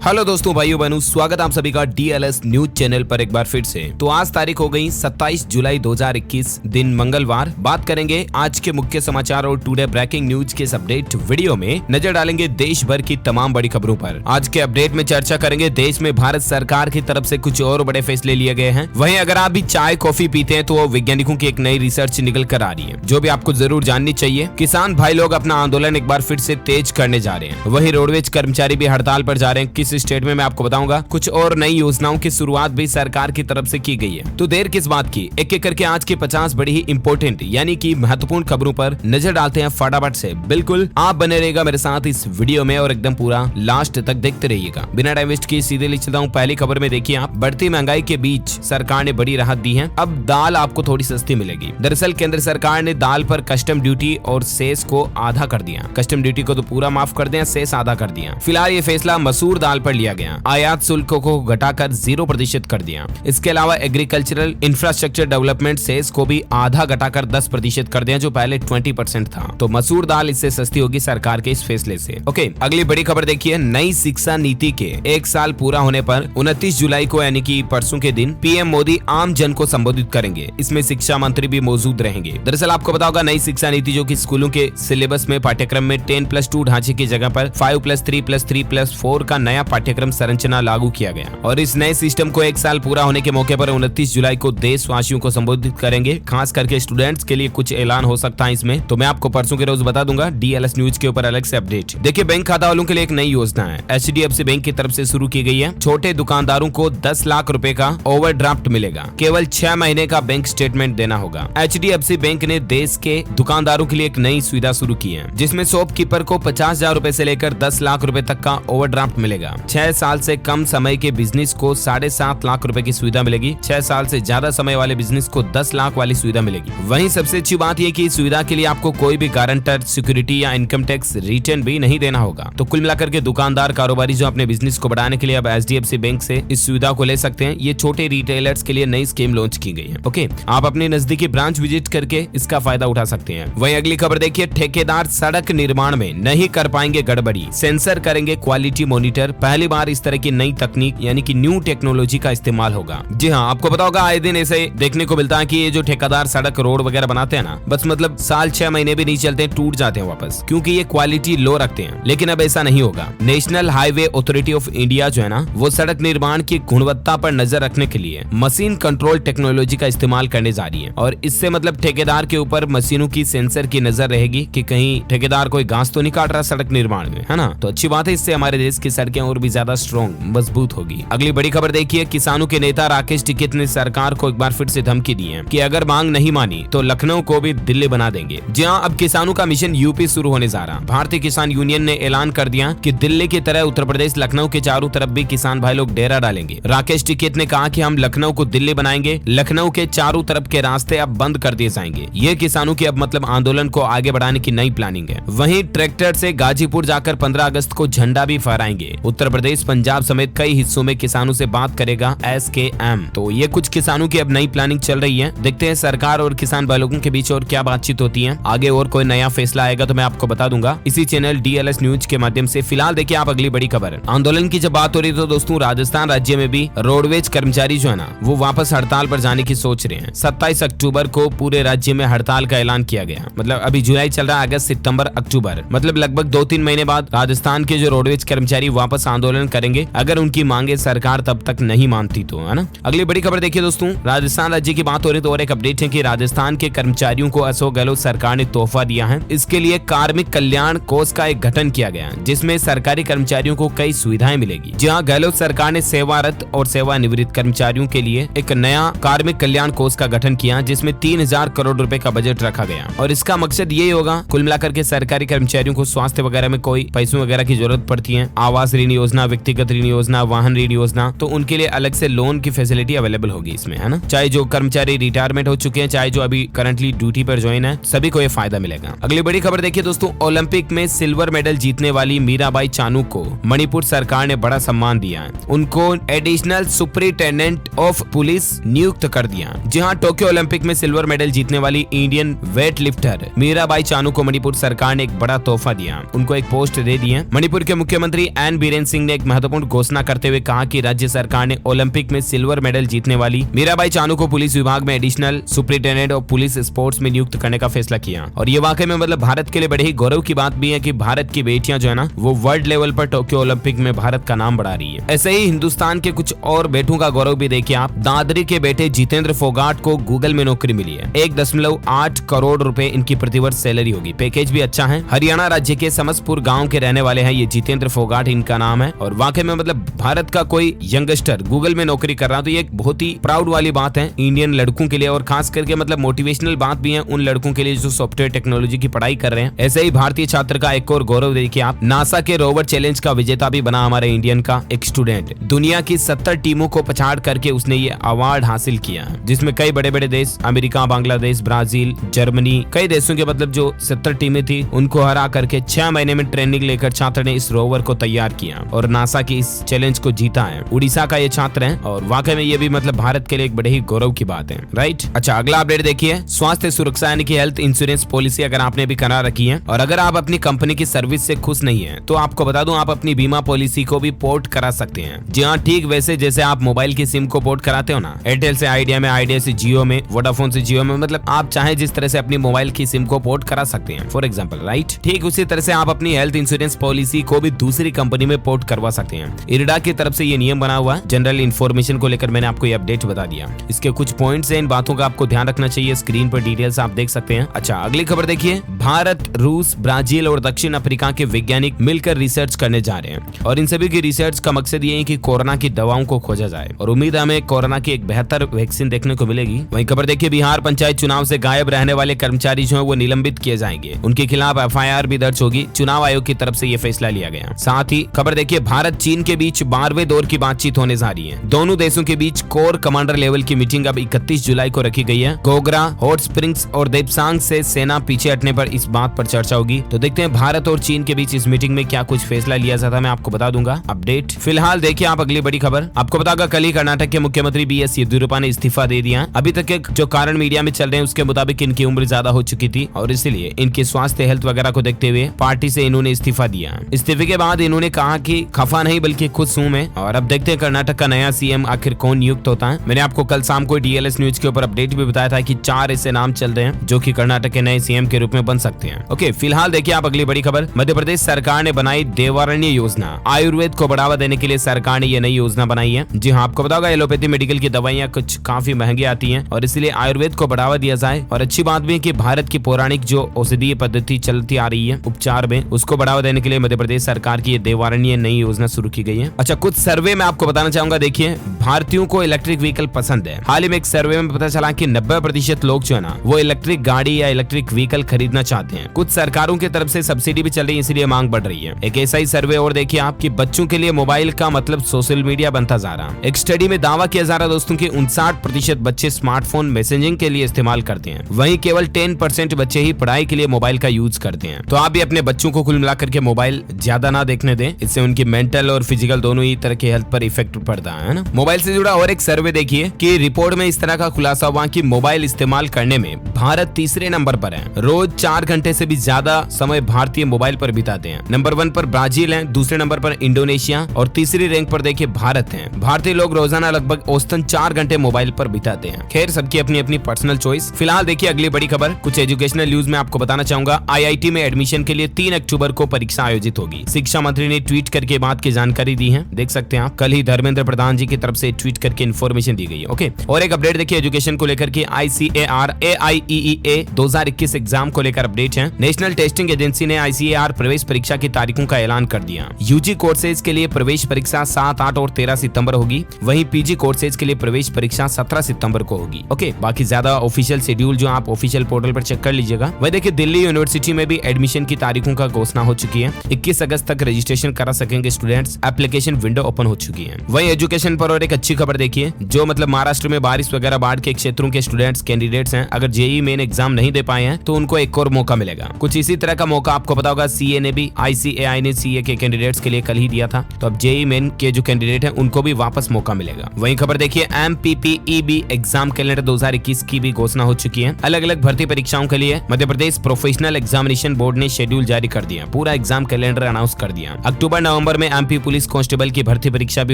Hello दोस्तों, भाइयों बहनों, स्वागत आप सभी का डीएलएस न्यूज चैनल पर एक बार फिर से। तो आज तारीख हो गई 27 जुलाई 2021, दिन मंगलवार। बात करेंगे आज के मुख्य समाचार और टुडे ब्रेकिंग न्यूज के इस अपडेट वीडियो में नजर डालेंगे देश भर की तमाम बड़ी खबरों पर। आज के अपडेट में चर्चा करेंगे देश में भारत सरकार की तरफ से कुछ और बड़े फैसले लिए गए हैं। वहीं अगर आप भी चाय कॉफी पीते हैं तो वैज्ञानिकों की एक नई रिसर्च निकल कर आ रही है जो भी आपको जरूर जाननी चाहिए। किसान भाई लोग अपना आंदोलन एक बार फिर से तेज करने जा रहे हैं। वहीं रोडवेज कर्मचारी भी हड़ताल पर जा रहे हैं। किस स्टेट में मैं आपको बताऊंगा। कुछ और नई योजनाओं की शुरुआत भी सरकार की तरफ से की गई है। तो देर किस बात की, एक एक करके आज के 50 बड़ी ही इंपॉर्टेंट यानी कि महत्वपूर्ण खबरों पर नजर डालते हैं फटाफट से। बिल्कुल आप बने रहेगा मेरे साथ इस वीडियो में और एकदम पूरा लास्ट तक देखते रहिएगा। बिना टाइम वेस्ट किए सीधे ले चलता हूं पहली खबर में। देखिए आप, बढ़ती महंगाई के बीच सरकार ने बड़ी राहत दी है। अब दाल आपको थोड़ी सस्ती मिलेगी। दरअसल केंद्र सरकार ने दाल पर कस्टम ड्यूटी और सेस को आधा कर दिया। कस्टम ड्यूटी को तो पूरा माफ कर दिया, सेस आधा कर दिया। फिलहाल ये फैसला मसूर दाल पर लिया गया। आयात शुल्क को घटाकर 0% कर दिया। इसके अलावा एग्रीकल्चरल इंफ्रास्ट्रक्चर डेवलपमेंट सेस को भी आधा घटाकर 10% कर दिया, जो पहले 20% था। तो मसूर दाल इससे सस्ती होगी सरकार के इस फैसले से। ओके, अगली बड़ी खबर देखिए। नई शिक्षा नीति के 1 साल पूरा होने पर 29 जुलाई को यानी कि परसों के दिन पीएम मोदी आम जन को संबोधित करेंगे। इसमें शिक्षा मंत्री भी मौजूद रहेंगे। दरअसल आपको पता होगा, नई शिक्षा नीति जो कि स्कूलों के सिलेबस में पाठ्यक्रम में 10+2 ढांचे की जगह पर 5+3+3+4 का नया पाठ्यक्रम संरचना लागू किया गया। और इस नए सिस्टम को 1 साल पूरा होने के मौके पर 29 जुलाई को देशवासियों को संबोधित करेंगे। खास करके स्टूडेंट्स के लिए कुछ ऐलान हो सकता है इसमें, तो मैं आपको परसों के रोज बता दूंगा डीएलएस न्यूज के ऊपर अलग से अपडेट। देखिए, बैंक खाता वालों के लिए एक नई योजना है, एचडीएफसी बैंक की तरफ से शुरू की गई है। छोटे दुकानदारों को 10 लाख रुपए का ओवरड्राफ्ट मिलेगा। केवल 6 महीने का बैंक स्टेटमेंट देना होगा। एचडीएफसी बैंक ने देश के दुकानदारों के लिए एक नई सुविधा शुरू की है, जिसमें शॉपकीपर को 50,000 रुपए से लेकर 10 लाख रुपए तक का ओवरड्राफ्ट मिलेगा। 6 साल से कम समय के बिजनेस को 7.5 लाख रुपए की सुविधा मिलेगी। 6 साल से ज्यादा समय वाले बिजनेस को 10 लाख वाली सुविधा मिलेगी। वहीं सबसे अच्छी बात यह कि इस सुविधा के लिए आपको कोई भी गारंटर, सिक्योरिटी या इनकम टैक्स रिटर्न भी नहीं देना होगा। तो कुल मिलाकर के दुकानदार, कारोबारी जो अपने बिजनेस को बढ़ाने के लिए अब एचडीएफसी बैंक से इस सुविधा को ले सकते हैं। ये छोटे रिटेलर्स के लिए नई स्कीम लॉन्च की गई है। ओके, आप अपने नजदीकी ब्रांच विजिट करके इसका फायदा उठा सकते हैं। वहीं अगली खबर देखिए, ठेकेदार सड़क निर्माण में नहीं कर पाएंगे गड़बड़ी, सेंसर करेंगे क्वालिटी मॉनिटर। पहली बार इस तरह की नई तकनीक यानी कि न्यू टेक्नोलॉजी का इस्तेमाल होगा। जी हाँ, आपको पता होगा आए दिन ऐसे देखने को मिलता है कि ये जो ठेकेदार सड़क रोड वगैरह बनाते हैं ना, बस मतलब साल 6 महीने भी नहीं चलते, टूट जाते हैं वापस, क्योंकि ये क्वालिटी लो रखते हैं। लेकिन अब ऐसा नहीं होगा। National highway authority of India जो है ना, वो सड़क निर्माण की गुणवत्ता पर नजर रखने के लिए मशीन कंट्रोल टेक्नोलॉजी का इस्तेमाल करने जा रही है। और इससे मतलब ठेकेदार के ऊपर मशीनों की सेंसर की नजर रहेगी कि कहीं ठेकेदार कोई घास तो नहीं काट रहा सड़क निर्माण में, है ना। तो अच्छी बात है, इससे हमारे देश की सड़कें और भी ज्यादा स्ट्रॉन्ग, मजबूत होगी। अगली बड़ी खबर देखिए, किसानों के नेता राकेश टिकैत ने सरकार को एक बार फिर से धमकी दी है कि अगर मांग नहीं मानी तो लखनऊ को भी दिल्ली बना देंगे। जी हां, अब किसानों का मिशन यूपी शुरू होने जा रहा। भारतीय किसान यूनियन ने ऐलान कर दिया कि दिल्ली की तरह उत्तर प्रदेश लखनऊ के चारों तरफ भी किसान भाई लोग डेरा डालेंगे। राकेश टिकैत ने कहा कि हम लखनऊ को दिल्ली बनाएंगे। लखनऊ के चारों तरफ के रास्ते अब बंद कर दिए जाएंगे। ये किसानों की अब मतलब आंदोलन को आगे बढ़ाने की नई प्लानिंग है। वहीं ट्रैक्टर से गाजीपुर जाकर 15 अगस्त को झंडा भी फहराएंगे। उत्तर प्रदेश, पंजाब समेत कई हिस्सों में किसानों से बात करेगा SKM। तो ये कुछ किसानों की अब नई प्लानिंग चल रही है। देखते हैं सरकार और किसान भाई लोगों के बीच और क्या बातचीत होती है। आगे और कोई नया फैसला आएगा तो मैं आपको बता दूंगा इसी चैनल डीएलएस न्यूज के माध्यम से। फिलहाल देखिए आप अगली बड़ी खबर। आंदोलन की जब बात हो रही है तो दोस्तों, राजस्थान राज्य में भी रोडवेज कर्मचारी जो है ना, वो वापस हड़ताल पर जाने की सोच रहे हैं। 27 अक्टूबर को पूरे राज्य में हड़ताल का ऐलान किया गया। मतलब अभी जुलाई चल रहा है, अगस्त, सितंबर, अक्टूबर, मतलब लगभग 2-3 महीने बाद राजस्थान के जो रोडवेज कर्मचारी वापस आंदोलन करेंगे, अगर उनकी मांगे सरकार तब तक नहीं मानती तो, है ना। अगली बड़ी खबर देखिए दोस्तों, राजस्थान राज्य की बात हो रही तो और एक अपडेट है कि राजस्थान के कर्मचारियों को अशोक गहलोत सरकार ने तोहफा दिया है। इसके लिए कार्मिक कल्याण कोष का एक गठन किया गया, जिसमें सरकारी कर्मचारियों को कई सुविधाएं मिलेगी। जहां गहलोत सरकार ने सेवारत और सेवानिवृत्त कर्मचारियों के लिए एक नया कार्मिक कल्याण कोष का गठन किया, जिसमें 3000 करोड़ रुपए का बजट रखा गया। और इसका मकसद ये होगा, कुल मिलाकर के सरकारी कर्मचारियों को स्वास्थ्य वगैरह में कोई पैसों वगैरह की जरूरत पड़ती है, आवास ऋण योजना, व्यक्तिगत ऋण योजना, वाहन ऋण योजना, तो उनके लिए अलग से लोन की फैसिलिटी अवेलेबल होगी इसमें, है ना। चाहे जो कर्मचारी रिटायरमेंट हो चुके हैं, चाहे जो अभी करंटली ड्यूटी पर ज्वाइन है, सभी को ये फायदा मिलेगा। अगली बड़ी खबर देखिए दोस्तों, ओलंपिक में सिल्वर मेडल जीतने वाली मीराबाई चानू को मणिपुर सरकार ने बड़ा सम्मान दिया है। उनको एडिशनल सुपरिटेंडेंट ऑफ पुलिस नियुक्त कर दिया। जहां टोक्यो ओलंपिक में सिल्वर मेडल जीतने वाली Indian weight lifter Mirabai Chanu को मणिपुर सरकार ने एक बड़ा तोहफा दिया। उनको एक पोस्ट दे दी है। मणिपुर के मुख्यमंत्री एन बीरेन सिंह सिंह ने एक महत्वपूर्ण घोषणा करते हुए कहा कि राज्य सरकार ने ओलंपिक में सिल्वर मेडल जीतने वाली मीराबाई चानू को पुलिस विभाग में एडिशनल सुपरिटेंडेंट और पुलिस स्पोर्ट्स में नियुक्त करने का फैसला किया। और ये वाकई में मतलब भारत के लिए बड़े ही गौरव की बात भी है कि भारत की बेटियां जो है ना वो वर्ल्ड लेवल पर टोक्यो ओलंपिक में भारत का नाम बढ़ा रही है। ऐसे ही हिंदुस्तान के कुछ और बेटों का गौरव भी देखिए आप। दादरी के बेटे जितेंद्र फोगाट को गूगल में नौकरी मिली है। 1.8 करोड़ रुपए इनकी प्रतिवर्ष सैलरी होगी। पैकेज भी अच्छा है। हरियाणा राज्य के समसपुर गांव के रहने वाले हैं ये जितेंद्र फोगाट इनका नाम है। और वाकई में मतलब भारत का कोई यंगस्टर गूगल में नौकरी कर रहा है तो ये एक बहुत ही प्राउड वाली बात है इंडियन लड़कों के लिए, और खास करके मतलब मोटिवेशनल बात भी है उन लड़कों के लिए जो सॉफ्टवेयर टेक्नोलॉजी की पढ़ाई कर रहे हैं। ऐसे ही भारतीय छात्र का एक और गौरव देखिए आप। नासा के रोवर चैलेंज का विजेता भी बना हमारे इंडियन का एक स्टूडेंट। दुनिया की 70 टीमों को पछाड़ करके उसने ये अवार्ड हासिल किया है, जिसमें कई बड़े बड़े देश अमेरिका, बांग्लादेश, ब्राजील, जर्मनी, कई देशों के मतलब जो 70 टीमें थी उनको हरा करके 6 महीने में ट्रेनिंग लेकर छात्र ने इस रोवर को तैयार किया और नासा की इस चैलेंज को जीता है। उड़ीसा का ये छात्र है और वाकई में ये भी मतलब भारत के लिए एक बड़े ही गौरव की बात है, राइट। अच्छा, अगला अपडेट देखिए। स्वास्थ्य सुरक्षा यानी कि हेल्थ इंश्योरेंस पॉलिसी अगर आपने भी करा रखी है और अगर आप अपनी कंपनी की सर्विस से खुश नहीं है तो आपको बता दूं आप अपनी बीमा पॉलिसी को भी पोर्ट करा सकते हैं। जी हाँ, ठीक वैसे जैसे आप मोबाइल की सिम को पोर्ट कराते हो ना, एयरटेल से आइडिया में, आइडिया से जियो में, वोडाफोन से जियो में, मतलब आप चाहे जिस तरह से अपनी मोबाइल की सिम को पोर्ट करा सकते हैं फॉर एग्जाम्पल, राइट। ठीक उसी तरह से आप अपनी हेल्थ इंश्योरेंस पॉलिसी को भी दूसरी कंपनी में पोर्ट करवा सकते हैं। इरडा की तरफ से ये नियम बना हुआ है। जनरल इन्फॉर्मेशन को लेकर मैंने आपको ये अपडेट बता दिया। इसके कुछ पॉइंट्स हैं, इन बातों का आपको ध्यान रखना चाहिए। स्क्रीन पर डिटेल्स आप देख सकते हैं। अच्छा, अगली खबर देखिए। भारत, रूस, ब्राजील और दक्षिण अफ्रीका के वैज्ञानिक मिलकर रिसर्च करने जा रहे हैं और इन सभी की रिसर्च का मकसद ये है कि कोरोना की दवाओं को खोजा जाए और उम्मीद है हमें कोरोना की एक बेहतर वैक्सीन देखने को मिलेगी। वहीं खबर देखिए, बिहार पंचायत चुनाव से गायब रहने वाले कर्मचारी जो है वो निलंबित किए जाएंगे। उनके खिलाफ FIR भी दर्ज होगी। चुनाव आयोग की तरफ से ये फैसला लिया गया। साथ ही खबर देखिए, भारत चीन के बीच 12वें दौर की बातचीत होने जा रही है। दोनों देशों के बीच कोर कमांडर लेवल की मीटिंग अब 31 जुलाई को रखी गई है। गोगरा, हॉट स्प्रिंग्स और देपसांग से सेना पीछे हटने पर इस बात पर चर्चा होगी। तो देखते हैं भारत और चीन के बीच इस मीटिंग में क्या कुछ फैसला लिया जाता है, मैं आपको बता दूंगा अपडेट। फिलहाल देखिए आप अगली बड़ी खबर। आपको बताऊंगा कल ही कर्नाटक के मुख्यमंत्री BS येदियुरप्पा ने इस्तीफा दे दिया। अभी तक के जो कारण मीडिया में चल रहे हैं उसके मुताबिक इनकी उम्र ज्यादा हो चुकी थी और इसलिए इनके स्वास्थ्य हेल्थ वगैरह को देखते हुए पार्टी से इन्होंने इस्तीफा दिया। इस्तीफे के बाद इन्होंने कहा कि खफा नहीं बल्कि खुश हूं मैं। और अब देखते हैं कर्नाटक का नया CM आखिर कौन नियुक्त होता है। मैंने आपको कल शाम को DLS न्यूज के ऊपर अपडेट भी बताया था कि 4 ऐसे नाम चल रहे हैं जो कि कर्नाटक के नए CM के रूप में बन सकते हैं। ओके, फिलहाल देखिए आप अगली बड़ी खबर। मध्य प्रदेश सरकार ने बनाई देवारण्य योजना। आयुर्वेद को बढ़ावा देने के लिए सरकार ने ये नई योजना बनाई है। जी हाँ, आपको बताओगा एलोपैथी मेडिकल की दवाइयाँ कुछ काफी महंगी आती हैं और इसलिए आयुर्वेद को बढ़ावा दिया जाए। और अच्छी बात भी है कि भारत की पौराणिक जो औषधीय पद्धति चलती आ रही है उपचार में, उसको बढ़ावा देने के लिए मध्य प्रदेश सरकार की ये देवारण्य नई योजना शुरू की गई है। अच्छा, कुछ सर्वे में आपको बताना चाहूंगा। देखिए, भारतीयों को इलेक्ट्रिक व्हीकल पसंद है। हाल ही में एक सर्वे में पता चला कि 90% लोग जो है ना वो इलेक्ट्रिक गाड़ी या इलेक्ट्रिक व्हीकल खरीदना चाहते हैं। कुछ सरकारों की तरफ से सब्सिडी भी चल रही है, इसलिए मांग बढ़ रही है। एक ऐसा ही सर्वे और देखिए आप कि बच्चों के लिए मोबाइल का मतलब सोशल मीडिया बनता जा रहा है। एक स्टडी में दावा किया जा रहा है दोस्तों कि 59% बच्चे स्मार्टफोन मैसेजिंग के लिए इस्तेमाल करते हैं। वहीं केवल 10% बच्चे ही पढ़ाई के लिए मोबाइल का यूज करते हैं। तो आप भी अपने बच्चों को कुल मिलाकर के मोबाइल ज्यादा ना देखने दें, इससे उनकी मेंटल और फिजिकल दोनों ही तरह के हेल्थ पर इफेक्ट पड़ता है ना। मोबाइल से जुड़ा और एक सर्वे देखिए कि रिपोर्ट में इस तरह का खुलासा हुआ कि मोबाइल इस्तेमाल करने में भारत तीसरे नंबर पर है। रोज 4 घंटे से भी ज्यादा समय भारतीय मोबाइल पर बिताते हैं। नंबर 1 पर ब्राजील है, दूसरे नंबर पर इंडोनेशिया और तीसरी रैंक पर देखिए भारत है। भारतीय लोग रोजाना लगभग औसतन 4 घंटे मोबाइल पर बिताते हैं। खैर, सबकी अपनी अपनी पर्सनल चॉइस। फिलहाल देखिए अगली बड़ी खबर। कुछ एजुकेशनल न्यूज में आपको बताना चाहूंगा। IIT में एडमिशन के लिए 3 अक्टूबर को परीक्षा आयोजित होगी। शिक्षा मंत्री ने ट्वीट करके बात की जानकारी दी है, देख सकते हैं आप। कल ही धर्मेंद्र प्रधान जी की तरफ से ट्वीट करके इन्फॉर्मेशन दी गई है। ओके, और एक अपडेट देखिए एजुकेशन को लेकर के। ICAR AIEEA 2021 एग्जाम को लेकर अपडेट है। नेशनल टेस्टिंग एजेंसी ने ICAR प्रवेश परीक्षा की तारीखों का ऐलान कर दिया। UG कोर्सेज के लिए प्रवेश परीक्षा 7, 8 और 13 सितंबर होगी। वहीं PG कोर्सेज के लिए प्रवेश परीक्षा 17 सितंबर को होगी। ओके, बाकी ज्यादा ऑफिशियल शेड्यूल जो आप ऑफिशियल पोर्टल पर चेक कर लीजिएगा। वही देखिए दिल्ली यूनिवर्सिटी में भी एडमिशन की तारीखों का घोषणा हो चुकी है। 21 अगस्त तक रजिस्ट्रेशन करा सकेंगे स्टूडेंट्स। एप्लीकेशन विंडो ओपन हो चुकी है। वही एजुकेशन पर और एक अच्छी खबर देखिए, जो मतलब महाराष्ट्र में बारिश वगैरह बाढ़ के क्षेत्रों के स्टूडेंट्स कैंडिडेट्स हैं, अगर JEE मेन एग्जाम नहीं दे पाए हैं तो उनको एक और मौका मिलेगा। कुछ इसी तरह का मौका आपको पता होगा CA ने भी, ICAI ने CA के कैंडिडेट्स के लिए कल ही दिया था। तो अब JEE मेन के जो कैंडिडेट हैं उनको भी वापस मौका मिलेगा। वही खबर देखिए MPPEB एग्जाम कैलेंडर 2021 की भी घोषणा हो चुकी है। अलग अलग भर्ती परीक्षाओं के लिए Madhya Pradesh professional examination board ने शेड्यूल जारी कर दिया। पूरा एग्जाम कैलेंडर अनाउंस कर दिया। अक्टूबर, नवंबर में एमपी पुलिस कांस्टेबल की भर्ती परीक्षा भी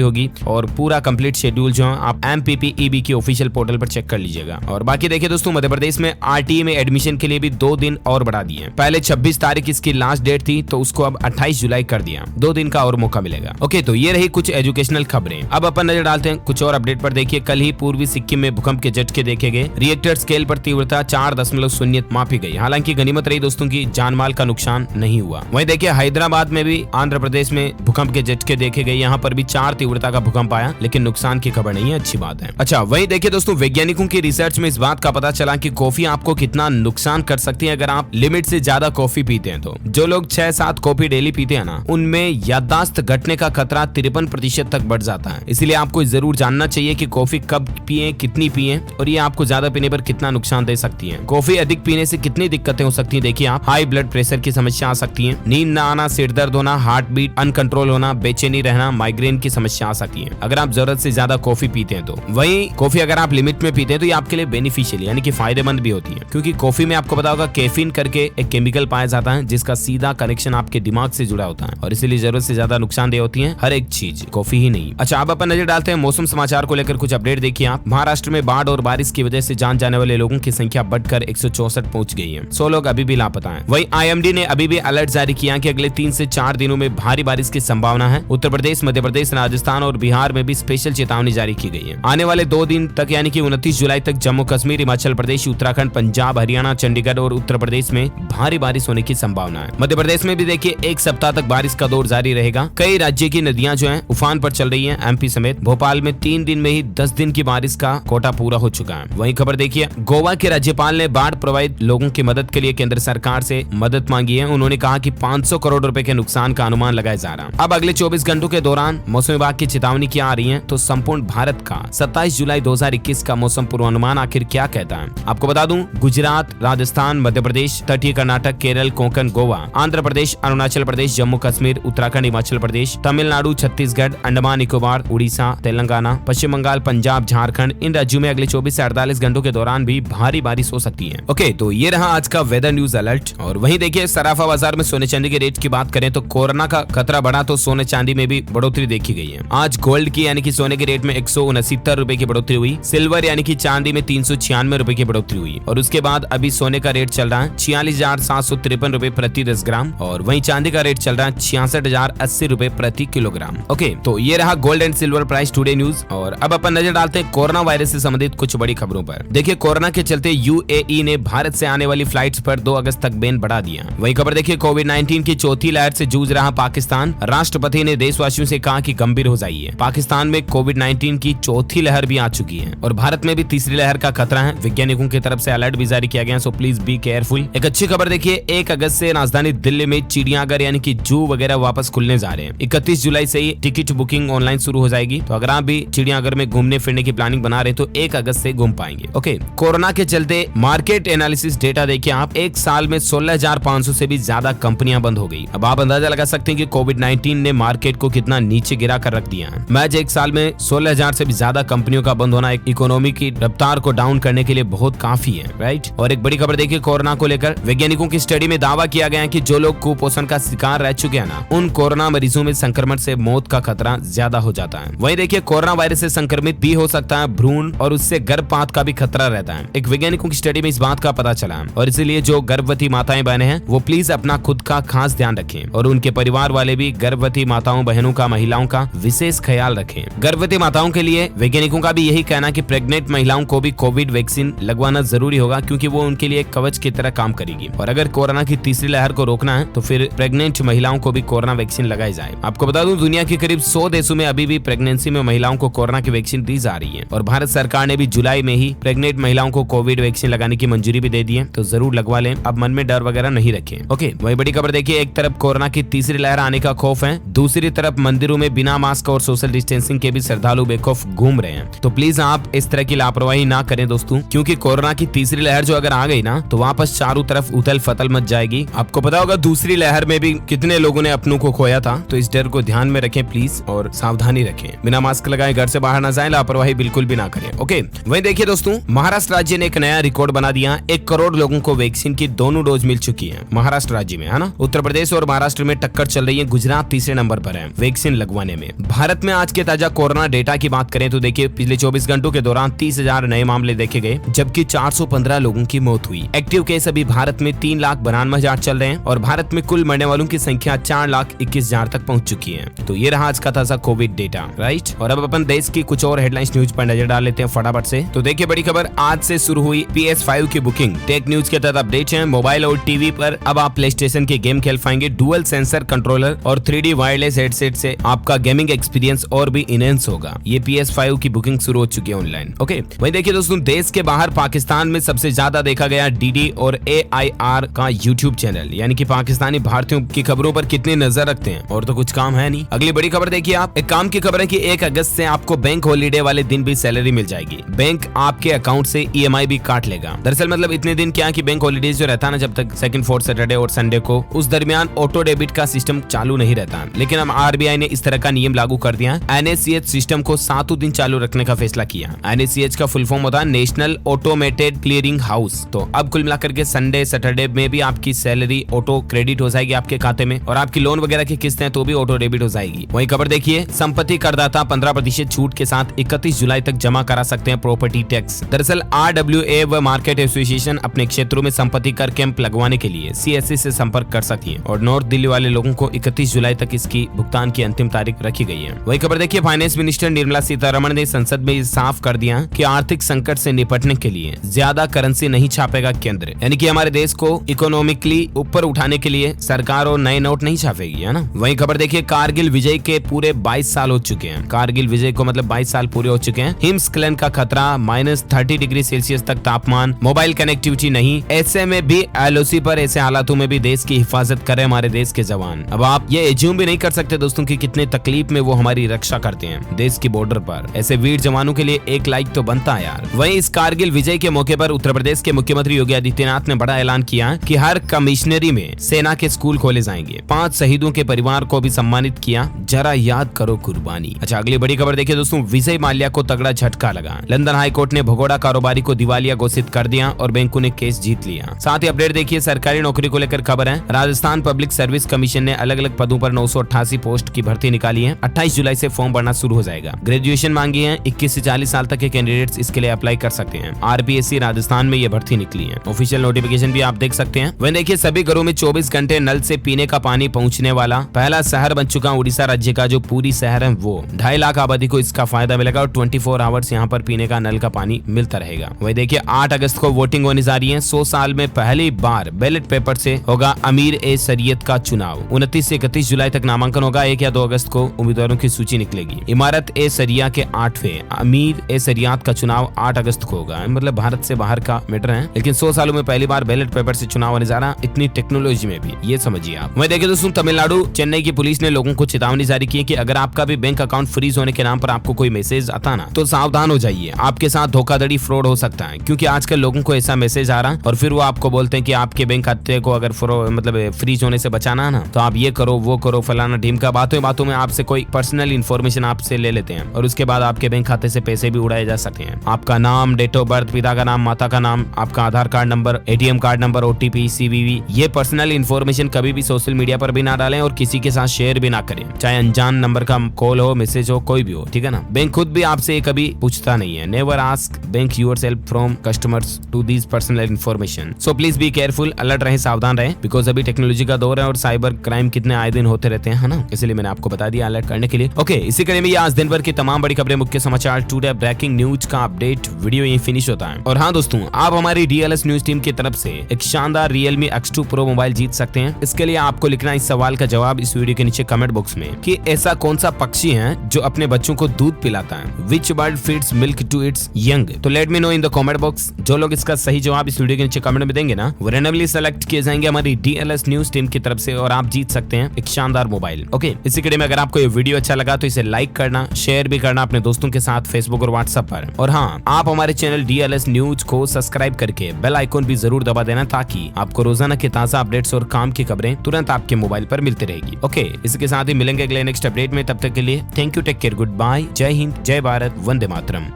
होगी और पूरा कंप्लीट शेड्यूल जो है आप MPPEB की ऑफिशियल पोर्टल पर चेक कर लीजिएगा। और बाकी देखिए दोस्तों, मध्य प्रदेश में RTA में एडमिशन के लिए भी 2 दिन और बढ़ा दिए। पहले 26 तारीख इसकी लास्ट डेट थी, तो उसको अब 28 जुलाई कर दिया। 2 दिन का और मौका मिलेगा। ओके, तो ये रही कुछ एजुकेशनल खबरें। अब अपन नजर डालते हैं कुछ और अपडेट पर। देखिए, कल ही पूर्वी सिक्किम में भूकंप के झटके देखे गए। रिएक्टर स्केल पर तीव्रता 4.0 मापी गई। हालांकि गनीमत रही दोस्तों की जान-माल का नुकसान नहीं हुआ। वहीं देखिए, हैदराबाद में भी आंध्र प्रदेश में भूकंप के झटके देखे गए। यहाँ पर भी 4 तीव्रता का भूकंप आया, लेकिन नुकसान की खबर नहीं है। अच्छी बात है। अच्छा, वहीं देखिए दोस्तों, वैज्ञानिकों की रिसर्च में इस बात का पता चला कि कॉफी आपको कितना नुकसान कर सकती है अगर आप लिमिट से ज्यादा कॉफी पीते हैं। तो जो लोग 6-7 कॉफी डेली पीते हैं ना, उनमें याददाश्त घटने का खतरा 53% तक बढ़ जाता है। इसलिए आपको जरूर जानना चाहिए कि कॉफी कब पिए, कितनी पिए और ये आपको ज्यादा पीने पर कितना नुकसान दे सकती है। कॉफी अधिक पीने से कितनी दिक्कतें हो सकती है। देखिए, आप हाई ब्लड प्रेशर की समस्या आ सकती है, नींद न आना, सिर दर्द होना, हार्ट बीट अनकंट्रोल होना, बेचैनी रहना, माइग्रेन की समस्या आ सकती है अगर आप जरूरत से ज्यादा कॉफी पीते हैं। तो वही कॉफी अगर आप लिमिट में पीते हैं तो ये आपके लिए बेनिफिशियल यानी कि फायदेमंद भी होती है, क्योंकि कॉफी में आपको पता होगा कैफीन करके एक केमिकल पाया जाता है जिसका सीधा कनेक्शन आपके दिमाग से जुड़ा होता है और इसीलिए जरूरत से ज्यादा नुकसानदेह होती है हर एक चीज, कॉफी ही नहीं। अच्छा, अब अपन नजर डालते हैं मौसम समाचार को लेकर कुछ अपडेट। देखिए, आप महाराष्ट्र में बाढ़ और बारिश की वजह से जान जाने वाले लोगों की संख्या बढ़कर 164 पहुंच गई है। 100 लोग अभी भी लापता हैं। वहीं IMD ने अभी भी अलर्ट जारी किया कि अगले 3 से 4 दिनों में भारी बारिश की संभावना है। उत्तर प्रदेश, मध्य प्रदेश, राजस्थान और बिहार में भी स्पेशल चेतावनी जारी की गई है। आने वाले 2 दिन तक यानी कि 29 जुलाई तक जम्मू कश्मीर, हिमाचल प्रदेश, उत्तराखंड, पंजाब, हरियाणा, चंडीगढ़ और उत्तर प्रदेश में भारी बारिश होने की संभावना है। मध्य प्रदेश में भी देखिए 1 सप्ताह तक बारिश का दौर जारी रहेगा। कई राज्य की नदियां जो हैं उफान पर चल रही हैं। MP समेत भोपाल में 3 दिन में ही 10 दिन की बारिश का कोटा पूरा हो चुका है। वहीं खबर देखिए, गोवा के राज्यपाल ने बाढ़ प्रभावित लोगों की मदद के लिए केंद्र सरकार से मदद मांगी है। उन्होंने कहा कि 500 करोड़ रुपए के नुकसान का अनुमान लगाया जा रहा है। अब अगले 24 घंटों के दौरान मौसम विभाग की चेतावनी क्या आ रही है, तो संपूर्ण भारत का 27 जुलाई 2021 का मौसम पूर्वानुमान आखिर क्या कहता है। आपको बता दूं, गुजरात, राजस्थान, मध्य प्रदेश, तटीय कर्नाटक, केरल, कोंकण, गोवा, आंध्र प्रदेश, अरुणाचल प्रदेश, जम्मू कश्मीर, उत्तराखंड, हिमाचल प्रदेश, तमिलनाडु, छत्तीसगढ़, अंडमान निकोबार, उड़ीसा, तेलंगाना, पश्चिम बंगाल, पंजाब, झारखंड, इन राज्यों में अगले 24 से 48 घंटों के दौरान भी भारी बारिश हो सकती है। ओके, तो ये रहा आज का वेदर न्यूज अलर्ट। और वहीं देखिए, सराफा बाजार में सोने चांदी के रेट की बात करें तो कोरोना का खतरा बढ़ा तो सोने चांदी में भी बढ़ोतरी देखी गई है। आज गोल्ड की यानी कि सोने के रेट में 169 रुपए की बढ़ोतरी हुई। सिल्वर यानी कि चांदी में 396 रुपए की बढ़ोतरी हुई और उसके बाद अभी सोने का रेट चल रहा है 46,753 रुपए प्रति 10 ग्राम और वहीं चांदी का रेट चल रहा है 66,080 रुपए प्रति किलोग्राम। ओके, तो ये रहा gold and silver price today news. और अब अपन नजर डालते हैं कोरोना वायरस से संबंधित कुछ बड़ी खबरों पर। देखिए, कोरोना के चलते UAE ने भारत से आने वाली फ्लाइट्स पर 2 अगस्त तक बैन बढ़ा दिया। वही खबर देखिए, कोविड-19 की चौथी लहर से जूझ रहा पाकिस्तान। राष्ट्रपति ने देशवासियों से कहा कि गंभीर हो जाइए। पाकिस्तान में कोविड-19 की चौथी लहर भी आ चुकी है और भारत में भी तीसरी लहर का खतरा है। वैज्ञानिकों की तरफ से अलर्ट भी जारी किया गया, सो प्लीज बी केयरफुल। एक अच्छी खबर देखिए, 1 अगस्त से राजधानी दिल्ली में चिड़ियाघर यानी कि जू वगैरह वापस खुलने जा रहे हैं। 31 जुलाई से ही टिकट बुकिंग ऑनलाइन शुरू हो जाएगी। तो अगर आप भी चिड़ियाघर में घूमने फिरने की प्लानिंग बना रहे तो 1 अगस्त से घूम पाएंगे। ओके, कोरोना के चलते मार्केट एनालिसिस डेटा देखिए आप, 1 साल में 16,500 से भी ज्यादा कंपनियां बंद हो गई। अब आप अंदाजा लगा सकते हैं कि कोविड-19 ने मार्केट को कितना नीचे गिरा कर रख दिया है। मैच 1 साल में 16,000 से भी ज्यादा कंपनियों का बंद होना एक इकोनॉमी की रफ्तार को डाउन करने के लिए बहुत काफी है, राइट। और एक बड़ी खबर देखिए, कोरोना को लेकर वैज्ञानिकों की स्टडी में दावा किया गया है कि जो लोग कुपोषण का शिकार रह चुके हैं ना, उन कोरोना मरीजों में संक्रमण से मौत का खतरा ज्यादा हो जाता है। वहीं देखिए, कोरोना वायरस से संक्रमित भी हो सकता है भ्रूण और उससे गर्भपात का भी खतरा रहता है। एक वैज्ञानिकों की स्टडी में इस बात का पता चला है और इसीलिए जो गर्भवती माताएं बहनें हैं वो प्लीज अपना खुद का खास ध्यान रखें और उनके परिवार वाले भी गर्भवती माताओं बहनों का महिलाओं का विशेष ख्याल रखें। गर्भवती माताओं के लिए वैज्ञानिकों का भी यही कहना कि प्रेग्नेंट महिलाओं को भी कोविड वैक्सीन लगवाना जरूरी होगा, क्योंकि वो उनके लिए कवच की तरह काम करेगी। और अगर कोरोना की तीसरी लहर को रोकना है तो फिर प्रेग्नेंट महिलाओं को भी कोरोना वैक्सीन लगाई जाए। आपको बता दूं, दुनिया के करीब 100 देशों में अभी भी प्रेगनेंसी में महिलाओं को कोरोना की वैक्सीन दी जा रही है और भारत सरकार ने भी जुलाई में ही प्रेग्नेंट महिलाओं को कोविड वैक्सीन लगाने की मंजूरी भी दे दी है। तो जरूर लगवा लें, अब मन में डर वगैरह नहीं रखें। ओके, वही बड़ी खबर देखिए, एक तरफ कोरोना की तीसरी लहर आने का खौफ है, दूसरी तरफ मंदिरों में बिना मास्क और सोशल डिस्टेंसिंग के भी श्रद्धालु बेखौफ घूम रहे हैं। तो प्लीज आप इस तरह की लापरवाही ना करें दोस्तों, क्योंकि कोरोना की तीसरी लहर जो अगर आ गई ना तो वापस चारों तरफ उथल फतल मच जाएगी। आपको पता होगा दूसरी लहर में भी कितने लोगों ने अपनों को खोया था। तो इस डर को ध्यान में रखें प्लीज और सावधानी रखें, बिना मास्क लगाए घर से बाहर ना जाएं, लापरवाही बिल्कुल भी ना करें। ओके, वहीं देखिए दोस्तों, महाराष्ट्र राज्य ने एक नया रिकॉर्ड बना दिया। 1 करोड़ लोगों को वैक्सीन की दोनों डोज मिल चुकी है महाराष्ट्र राज्य में, है ना। उत्तर प्रदेश और महाराष्ट्र में टक्कर चल रही है। गुजरात गुजरात तीसरे नंबर पर है वैक्सीन लगवाने में। भारत में आज के ताजा कोरोना डेटा की बात करें तो देखिए पिछले 24 घंटों के दौरान 30,000 नए मामले देखे गए, जबकि 415 लोगों की मौत हुई। एक्टिव केस अभी भारत में 3,92,000 चल रहे हैं और भारत में कुल मरने वालों की संख्या 4,21,000 तक पहुंच चुकी है। तो ये रहा आज का ताजा कोविड डेटा, राइट। और अब अपन देश की कुछ और हेडलाइंस न्यूज पर नजर डाल लेते हैं फटाफट से। तो देखिए बड़ी खबर, आज से शुरू हुई PS5 की बुकिंग। टेक न्यूज के तहत अपडेट है, मोबाइल और टीवी पर अब आप प्ले स्टेशन के गेम खेल पाएंगे। डुअल सेंसर कंट्रोलर और 3D वायरलेस हेडसेट से आपका गेमिंग एक्सपीरियंस और भी इनहेंस होगा। ये PS5 की बुकिंग शुरू हो चुकी है ऑनलाइन। ओके, वहीं देखिए दोस्तों, देश के बाहर पाकिस्तान में सबसे ज्यादा देखा गया DD और AIR का YouTube चैनल, यानी कि पाकिस्तानी भारतीयों की खबरों पर कितनी नजर रखते हैं, और तो कुछ काम है नहीं। अगली बड़ी खबर देखिए आप, एक काम की खबर है कि 1 अगस्त से आपको बैंक हॉलीडे वाले दिन भी सैलरी मिल जाएगी। बैंक आपके अकाउंट से EMI भी काट लेगा। दरअसल मतलब इतने दिन क्या कि बैंक हॉलीडेज जो रहता है ना, जब तक सेकंड, फोर्थ सैटरडे और संडे को, उस दरमियान ऑटो डेबिट का सिस्टम चालू नहीं रहता। लेकिन अब RBI ने इस तरह का नियम लागू कर दिया। NACH सिस्टम को 7 दिन चालू रखने का फैसला किया। NACH का फुल फॉर्म होता है नेशनल ऑटोमेटेड क्लियरिंग हाउस। तो अब कुल मिलाकर के संडे सैटरडे में भी आपकी सैलरी ऑटो क्रेडिट हो जाएगी आपके खाते में, और आपकी लोन वगैरह की किस्तें तो भी ऑटो डेबिट हो जाएगी। वही खबर देखिए, संपत्ति करदाता 15% छूट के साथ 31 जुलाई तक जमा करा सकते हैं प्रॉपर्टी टैक्स। दरअसल RWA व मार्केट एसोसिएशन अपने क्षेत्रों में संपत्ति कर कैंप लगवाने के लिए CSC से संपर्क कर सकती है, और नॉर्थ दिल्ली वाले लोगों को 31 जुलाई तक इसकी भुगतान की अंतिम तारीख रखी गई है। वही खबर देखिए, फाइनेंस मिनिस्टर निर्मला सीतारमण ने संसद में साफ कर दिया कि आर्थिक संकट से निपटने के लिए ज्यादा करेंसी नहीं छापेगा केंद्र, यानी कि हमारे देश को इकोनॉमिकली ऊपर उठाने के लिए सरकार और नए नोट नहीं छापेगी, है ना। वही खबर देखिए, कारगिल विजय के पूरे 22 साल हो चुके हैं। कारगिल विजय को मतलब 22 साल पूरे हो चुके हैं। हिमस्खलन का खतरा, -30 डिग्री सेल्सियस तक तापमान, मोबाइल कनेक्टिविटी नहीं, ऐसे में भी LOC पर, ऐसे हालातों में भी देश की हिफाजत करें हमारे देश के जवान। अब आप ये एज्यूम भी नहीं कर सकते दोस्तों कि कितने तकलीफ में वो हमारी रक्षा करते हैं देश की बॉर्डर पर। ऐसे वीर जवानों के लिए एक लाइक तो बनता है यार। वहीं इस कारगिल विजय के मौके पर उत्तर प्रदेश के मुख्यमंत्री योगी आदित्यनाथ ने बड़ा ऐलान किया कि हर कमिश्नरी में सेना के स्कूल खोले जाएंगे। 5 शहीदों के परिवार को भी सम्मानित किया। जरा याद करो कुर्बानी। अच्छा, अगली बड़ी खबर देखिए दोस्तों, विजय माल्या को तगड़ा झटका लगा। लंदन हाई कोर्ट ने भगोड़ा कारोबारी को दिवालिया घोषित कर दिया और बैंकों ने केस जीत लिया। साथ ही अपडेट देखिए, सरकारी नौकरी को लेकर खबर है। राजस्थान पब्लिक सर्विस कमीशन ने अलग अलग पदों पर 988 पोस्ट की भर्ती निकाली है। 28 जुलाई से फॉर्म भरना शुरू हो जाएगा। ग्रेजुएशन मांगी है। 21 से 40 साल तक के कैंडिडेट्स इसके लिए अप्लाई कर सकते हैं। RPSC राजस्थान में ये भर्ती निकली है। ऑफिशियल नोटिफिकेशन भी आप देख सकते हैं। वहीं देखिए, सभी घरों में 24 घंटे नल से पीने का पानी पहुंचने वाला पहला शहर बन चुका उड़ीसा राज्य का जो पूरी शहर है वो। 2.5 लाख आबादी को इसका फायदा मिलेगा और 24 आवर्स यहाँ पर पीने का नल का पानी मिलता रहेगा। वही देखिए, 8 अगस्त को वोटिंग होने जा रही है। 100 साल में पहली बार बैलेट पेपर से होगा अमीर-ए-शरीयत का चुनाव। 29 से 31 जुलाई तक नामांकन होगा। 1 या 2 अगस्त को उम्मीदवारों की सूची निकलेगी। इमारत-ए-शरिया के 8वें अमीर-ए-शरियत का चुनाव 8 अगस्त को होगा। मतलब भारत से बाहर का मैटर है, लेकिन 100 सालों में पहली बार बैलेट पेपर से चुनाव होने जा रहा, इतनी टेक्नोलॉजी में भी, ये समझिए आप। वहीं देखिए दोस्तों, तमिलनाडु चेन्नई की पुलिस ने लोगों को चेतावनी जारी की है कि अगर आपका भी बैंक अकाउंट फ्रीज होने के नाम पर आपको कोई मैसेज आता ना, तो सावधान हो जाइए। आपके साथ धोखाधड़ी, फ्रॉड हो सकता है, क्योंकि आजकल लोगों को ऐसा मैसेज आ रहा और फिर वो आपको बोलते हैं कि आपके बैंक खाते को अगर मतलब फ्रीज होने से बचाना ना, तो आप ये करो, वो करो, फलाना ढीमका। बातों में आपसे कोई पर्सनल इन्फॉर्मेशन आपसे ले लेते हैं और उसके बाद आपके बैंक खाते से पैसे भी उड़ाए जा सकते हैं। आपका नाम, डेट ऑफ बर्थ, पिता का नाम, माता का नाम, आपका Aadhaar card number, ATM card number, OTP, CVV, ये पर्सनल इन्फॉर्मेशन कभी भी सोशल मीडिया पर भी ना डालें और किसी के साथ शेयर भी ना करें, चाहे अनजान नंबर का कॉल हो, मैसेज हो, कोई भी हो, ठीक है ना। बैंक खुद भी आपसे कभी पूछता नहीं है। Never ask bank yourself from customers to these personal information. So please be careful, alert रहें, सावधान रहें, बिकॉज अभी टेक्नोलॉजी का दौर है और साइबर क्राइम कितने आए दिन होते रहते हैं, है ना। इसलिए मैंने आपको बता दिया अलर्ट करने के लिए। ओके, इसी कड़ी में आज दिन भर की तमाम बड़ी खबरें, मुख्य समाचार, टुडे ब्रेकिंग न्यूज का अपडेट वीडियो यहीं फिनिश होता है। और हाँ दोस्तों, आप हमारी DLS न्यूज टीम की तरफ से एक शानदार Realme X2 Pro मोबाइल जीत सकते हैं। इसके लिए आपको लिखना इस सवाल का जवाब इस वीडियो के नीचे कमेंट बॉक्स में कि ऐसा कौन सा पक्षी है जो अपने बच्चों को दूध पिलाता है। Which bird feeds milk to its young? तो let me know in the comment box. जो लोग इसका सही जवाब इस वीडियो के नीचे कमेंट में देंगे ना, वो रैंडमली सेलेक्ट किए जाएंगे हमारी DLS न्यूज टीम की तरफ से और आप जीत सकते हैं एक शानदार मोबाइल। ओके, इसी कड़ी में अगर आपको ये वीडियो अच्छा लगा तो इसे लाइक करना, शेयर भी करना अपने दोस्तों के साथ फेसबुक और व्हाट्सएप पर। और हाँ, आप हमारे चैनल DLS न्यूज को सब्सक्राइब करके बेल आइकॉन भी जरूर दबा देना, ताकि आपको रोजाना के ताजा अपडेट्स और काम की खबरें तुरंत आपके मोबाइल पर मिलती रहेगी। ओके, इसके साथ ही मिलेंगे अगले नेक्स्ट अपडेट में। तब तक के लिए thank you, take care, good bye, जय हिंद, जय भारत, वंदे मातरम।